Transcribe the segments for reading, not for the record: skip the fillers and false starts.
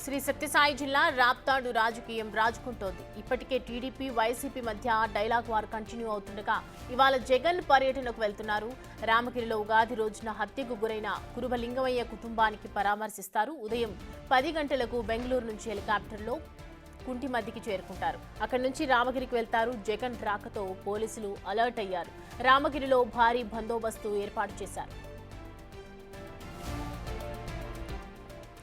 శ్రీ సత్యసాయి జిల్లా రాప్తాడు రాజకీయం రాజుకుంటోంది. ఇప్పటికే టీడీపీ వైసీపీ మధ్య డైలాగ్ వార్ కంటిన్యూ అవుతుండగా ఇవాళ జగన్ పర్యటనకు వెళ్తున్నారు. రామగిరిలో ఉగాది రోజున హత్యకు గురైన కురుబలింగమయ్య కుటుంబానికి పరామర్శిస్తారు. ఉదయం 10 గంటలకు బెంగళూరు నుంచి హెలికాప్టర్లో కుంటిమద్దికి చేరుకుంటారు. అక్కడి నుంచి రామగిరికి వెళ్తారు. జగన్ రాకతో పోలీసులు అలర్ట్ అయ్యారు. రామగిరిలో భారీ బందోబస్తు ఏర్పాటు చేశారు.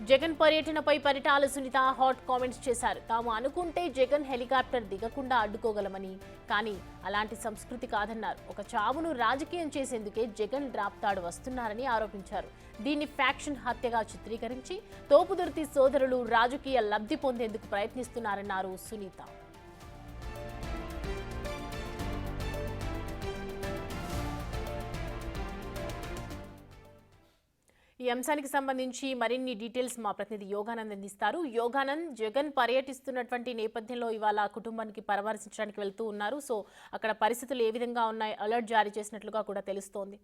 జగన్ పర్యటనపై పరిటాల సునీత హాట్ కామెంట్స్ చేశారు. తాము అనుకుంటే జగన్ హెలికాప్టర్ దిగకుండా అడ్డుకోగలమని, కానీ అలాంటి సంస్కృతి కాదన్నారు. ఒక చావును రాజకీయం చేసేందుకే జగన్ రాప్తాడు వస్తున్నారని ఆరోపించారు. దీన్ని ఫ్యాక్షన్ హత్యగా చిత్రీకరించి తోపుదుర్తి సోదరులు రాజకీయ లబ్ధి పొందేందుకు ప్రయత్నిస్తున్నారన్నారు సునీత. ఈ అంశానికి సంబంధించి మరిన్ని డీటెయిల్స్ మా ప్రతినిధి యోగానంద్ అందిస్తారు. యోగానంద్, జగన్ పర్యటిస్తున్నటువంటి నేపథ్యంలో ఇవాళ కుటుంబానికి పరామర్శించడానికి వెళ్తూ ఉన్నారు. సో అక్కడ పరిస్థితులు ఏ విధంగా ఉన్నాయి? అలర్ట్ జారీ చేసినట్లుగా కూడా తెలుస్తోంది.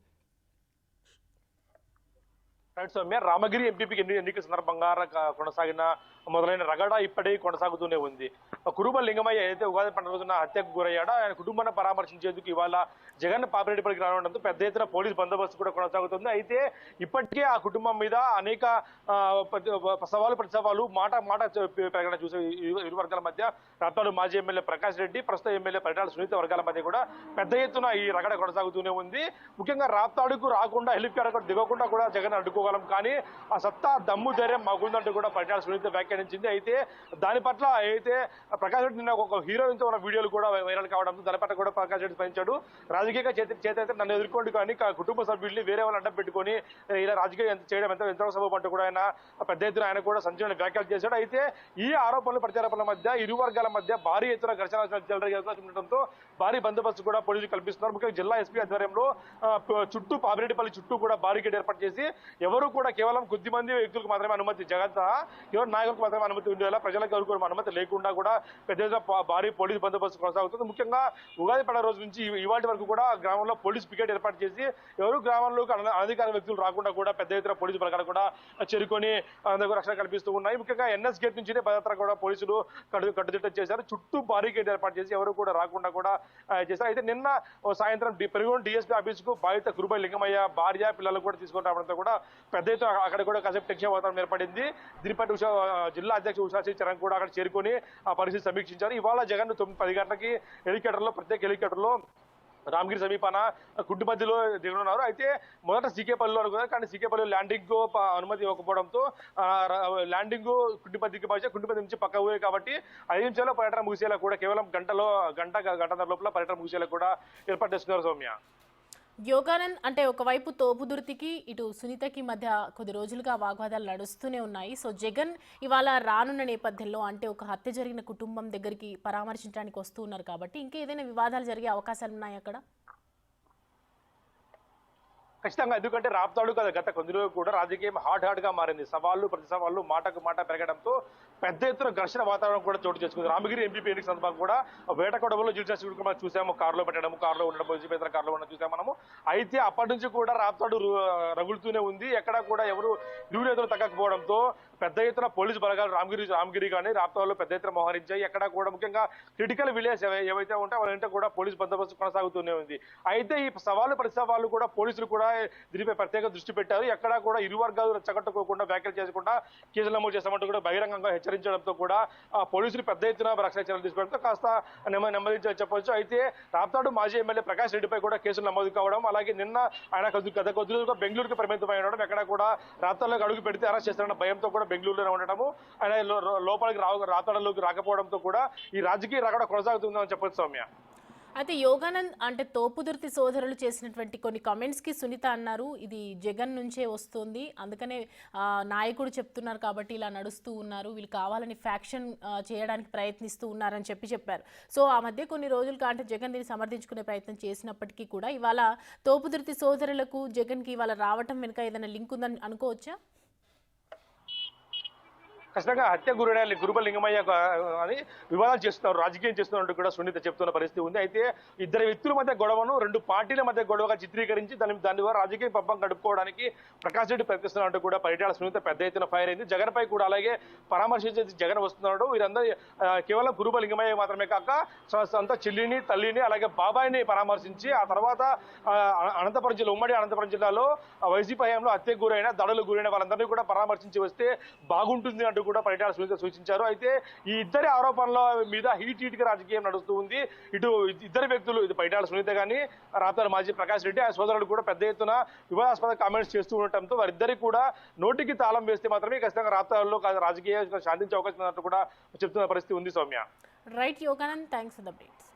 సౌమ్య, రామగిరి ఎంపీపీకి ఎన్నికల సందర్భంగా కొనసాగిన మొదలైన రగడ ఇప్పటికీ కొనసాగుతూనే ఉంది. కురుబ లింగమయ్య ఏదైతే ఉగాది పండుగ రోజున హత్యకు గురయ్యాడో ఆయన కుటుంబాన్ని పరామర్శించేందుకు ఇవాళ జగన్ పాపిరెడ్డిపల్లికి రావడంతో పెద్ద ఎత్తున పోలీసు బందోబస్తు కూడా కొనసాగుతుంది. అయితే ఇప్పటికే ఆ కుటుంబం మీద అనేక ప్రతి సవాలు మాట ప్రకటన చూసే ఇరు వర్గాల మధ్య రాప్తాడు మాజీ ఎమ్మెల్యే ప్రకాష్ రెడ్డి, ప్రస్తుత ఎమ్మెల్యే పరిటాల సునీత వర్గాల మధ్య కూడా పెద్ద ఎత్తున ఈ రగడ కొనసాగుతూనే ఉంది. ముఖ్యంగా రాప్తాడుకు రాకుండా హెలికాప్టర్ దిగకుండా కూడా జగన్ అడ్డుకోగలం, కానీ ఆ సత్తా దమ్ము ధైర్యం మాకుందంటూ కూడా పరిటాల సునీత వ్యాఖ్యానించింది. అయితే దాని పట్ల అయితే ప్రకాష్ రెడ్డి నిన్న ఒక హీరోయిన్తో ఉన్న వీడియోలు కూడా వైరల్ కావడంతో దాని పట్ల కూడా ప్రకాష్ రెడ్డి స్పందించాడు. రాజకీయంగా చేతైతే నన్ను ఎదుర్కోండి, కానీ కుటుంబ సభ్యుల్ని వేరే వాళ్ళు అడ్డం పెట్టుకొని ఇలా రాజకీయం చేయడం ఎంత సభ అంటూ కూడా ఆయన పెద్ద ఎత్తున ఆయన కూడా సంచలన వ్యాఖ్యలు చేశాడు. అయితే ఈ ఆరోపణలు ప్రత్యారోపణల మధ్య ఇరు వర్గాల మధ్య భారీ ఎత్తున ఘర్షణ ఉండటంతో భారీ బందోబస్తు కూడా పోలీసులు కల్పిస్తున్నారు. ముఖ్యంగా జిల్లా ఎస్పీ ఆధ్వర్యంలో చుట్టూ పాపిరెడ్డిపల్లి చుట్టూ కూడా బారికేడ్ ఏర్పాటు చేసి ఎవరు కూడా కేవలం కొద్ది మంది వ్యక్తులకు మాత్రమే అనుమతి, జగత్ ఎవరు నాయకులకు మాత్రమే అనుమతి ఉండేలా ప్రజలకు ఎవరు అనుమతి లేకుండా కూడా పెద్ద భారీ పోలీసు బందోబస్తు కొనసాగుతుంది. ముఖ్యంగా ఉగాది పండుగ రోజు నుంచి ఇవాటి వరకు కూడా గ్రామంలో పోలీసు పికెట్ ఏర్పాటు చేసి ఎవరు గ్రామంలోకి అనధికార వ్యక్తులు రాకుండా కూడా పెద్ద ఎత్తున పోలీసు బలగాలు కూడా చేరుకొని రక్షణ కల్పిస్తూ ఉన్నాయి. ముఖ్యంగా ఎన్ఎస్ గేట్ నుంచి భద్రత కూడా పోలీసులు కట్టుదిట్టం చేశారు. చుట్టూ బారికేడ్ ఏర్పాటు చేసి ఎవరు కూడా రాకుండా కూడా చేశారు. అయితే నిన్న సాయంత్రం పెరుగోడు డిఎస్పీ ఆఫీస్ కు బాధిత కురుబ లింగమయ్య భార్య పిల్లలు కూడా తీసుకొని రావడంతో కూడా పెద్ద ఎత్తున అక్కడ కూడా కాసేపు టెన్షన్ వాతావరణం ఏర్పడింది. దీనిపై జిల్లా అధ్యక్షుడు ఉషాశ్రీ చరణ్ కూడా అక్కడ చేరుకొని ఆ పరిస్థితి సమీక్షించారు. ఇవాళ జగన్ 9-10 గంటలకి ప్రత్యేక హెలికాప్టర్లో రామగిరి సమీపాన గుడ్డు మధ్యలో దిగనున్నారు. అయితే మొదట సీకేపల్లిలో అనుకున్నారు, కానీ సీకేపల్లి ల్యాండింగ్ అనుమతి ఇవ్వకపోవడంతో ల్యాండింగ్ కుంటిపద్ది నుంచి పక్క ఊరే కాబట్టి 5 నిమిషాల్లో పర్యటన ముగిసేలా కూడా కేవలం గంటన్నర లోపల పర్యటన ముగిసేలా కూడా ఏర్పాటు చేస్తున్నారు. సౌమ్య, యోగానంద్, అంటే ఒకవైపు తోపుదుర్తికి ఇటు సునీతకి మధ్య కొద్ది రోజులుగా వాగ్వాదాలు నడుస్తూనే ఉన్నాయి. సో జగన్ ఇవాళ రానున్న నేపథ్యంలో అంటే ఒక హత్య జరిగిన కుటుంబం దగ్గరికి పరామర్శించడానికి వస్తూ ఉన్నారు కాబట్టి ఇంకా ఏదైనా వివాదాలు జరిగే అవకాశాలు ఉన్నాయి అక్కడ? ఖచ్చితంగా, ఎందుకంటే రాప్తాడు కదా గత కొన్ని రోజులు కూడా రాజకీయం హాట్ గా మారింది. సవాళ్లు ప్రతి సవాళ్లు మాటకు మాట పెరగడంతో పెద్ద ఎత్తున ఘర్షణ వాతావరణం కూడా చోటు చేసుకుంది. రామగిరి ఎంపీపీ ఎన్నిక సందర్భంగా కూడా వేటకొడవలో మనం చూసాము, కారులో పెట్టడం, కారులో ఉండడం, పోలీసు కారులో ఉండడం చూసాము మనము. అయితే అప్పటి నుంచి కూడా రాప్తాడు రగులుతూనే ఉంది. ఎక్కడా కూడా ఎవరు ఇరువునేతలు తగ్గకపోవడంతో పెద్ద ఎత్తున పోలీసు బలగాలు రామగిరి కానీ రాప్తాడులో పెద్ద ఎత్తున మోహరించాయి. ఎక్కడ కూడా ముఖ్యంగా క్రిటికల్ విలేజ్ ఏవైతే ఉంటాయో వాళ్ళంటే కూడా పోలీసు బందోబస్తు కొనసాగుతూనే ఉంది. అయితే ఈ సవాళ్ళు ప్రతి సవాళ్ళు కూడా పోలీసులు కూడా దీనిపై ప్రత్యేక దృష్టి పెట్టారు. ఎక్కడా కూడా ఇరు వర్గాలు రెచ్చగొట్టుకోకుండా వ్యాఖ్యలు చేయకుండా కేసులు నమోదు చేస్తామంటూ కూడా బహిరంగంగా హెచ్చరించడంతో కూడా పోలీసులు పెద్ద ఎత్తున రక్షణ చర్యలు తీసుకోవడంతో కాస్త నెమ్మది చెప్పవచ్చు. అయితే రాప్తాడు మాజీ ఎమ్మెల్యే ప్రకాష్ రెడ్డిపై కూడా కేసులు నమోదు కావడం, అలాగే నిన్న ఆయన గత కొద్ది రోజులుగా బెంగళూరుకు పరిమితమై ఉండడం, ఎక్కడ కూడా రాప్తాడులోకి అడుగు పెడితే అరెస్ట్ చేస్తారన్న భయంతో కూడా బెంగళూరులోనే ఉండటము, ఆయన లోపలికి రాప్తాడులోకి రాకపోవడంతో కూడా ఈ రాజకీయ రగడ కొనసాగుతుందని చెప్పొచ్చు. సౌమ్య, అయితే యోగానంద్, అంటే తోపుదుర్తి సోదరులు చేసినటువంటి కొన్ని కామెంట్స్కి సునీత అన్నారు ఇది జగన్ నుంచే వస్తుంది, అందుకనే నాయకుడు చెప్తున్నారు కాబట్టి ఇలా నడుస్తూ ఉన్నారు, వీళ్ళు కావాలని ఫ్యాక్షన్ చేయడానికి ప్రయత్నిస్తూ ఉన్నారని చెప్పారు. సో ఆ మధ్య కొన్ని రోజులుగా అంటే జగన్ దీన్ని సమర్థించుకునే ప్రయత్నం చేసినప్పటికీ కూడా ఇవాళ తోపుదుర్తి సోదరులకు జగన్కి ఇవాళ రావటం వెనుక ఏదైనా లింక్ ఉందని అనుకోవచ్చా? ఖచ్చితంగా హత్య గురైన గురుబల లింగమయ్య అని వివాదాలు చేస్తున్నారు, రాజకీయం చేస్తున్నట్టు కూడా సునీత చెప్తున్న పరిస్థితి ఉంది. అయితే ఇద్దరు వ్యక్తుల మధ్య గొడవను 2 పార్టీల మధ్య గొడవగా చిత్రీకరించి దాని ద్వారా రాజకీయ పబ్బం గడుపుకోవడానికి ప్రకాష్ రెడ్డి ప్రయత్నిస్తున్నట్టు కూడా పరిటాల సునీత పెద్ద ఎత్తున ఫైర్ అయింది. జగన్ పై కూడా అలాగే పరామర్శించే జగన్ వస్తున్నాడు. వీరందరూ కేవలం గురుబల లింగమయ్య మాత్రమే కాక సొంత చెల్లిని, తల్లిని, అలాగే బాబాయిని పరామర్శించి ఆ తర్వాత అనంతపురం జిల్లా, ఉమ్మడి అనంతపురం జిల్లాలో వైసీపీ హయాంలో హత్యకు గురైన, దాడులకు గురైన వాళ్ళందరినీ కూడా పరామర్శించి వస్తే బాగుంటుంది అంటూ కూడా పరిటాల సునీత సూచించారు. అయితే ఈ ఇద్దరి ఆరోపణల మీద హీట్ గా రాజకీయం నడుస్తూ ఉంది. ఇటు ఇద్దరు వ్యక్తులు, ఇది పరిటాల సునీత గానీ, రాప్తాడు మాజీ ప్రకాష్ రెడ్డి ఆ సోదరుడు కూడా పెద్ద ఎత్తున వివాదాస్పద కామెంట్స్ చేస్తూ ఉండటంతో వారిద్దరికి కూడా నోటికి తాళం వేస్తే మాత్రమే ఖచ్చితంగా రాప్తాడులో రాజకీయ శాంతించే అవకాశం ఉన్నట్టు కూడా చెప్తున్న పరిస్థితి ఉంది. Soumya. Right Yoganand, thanks for the updates.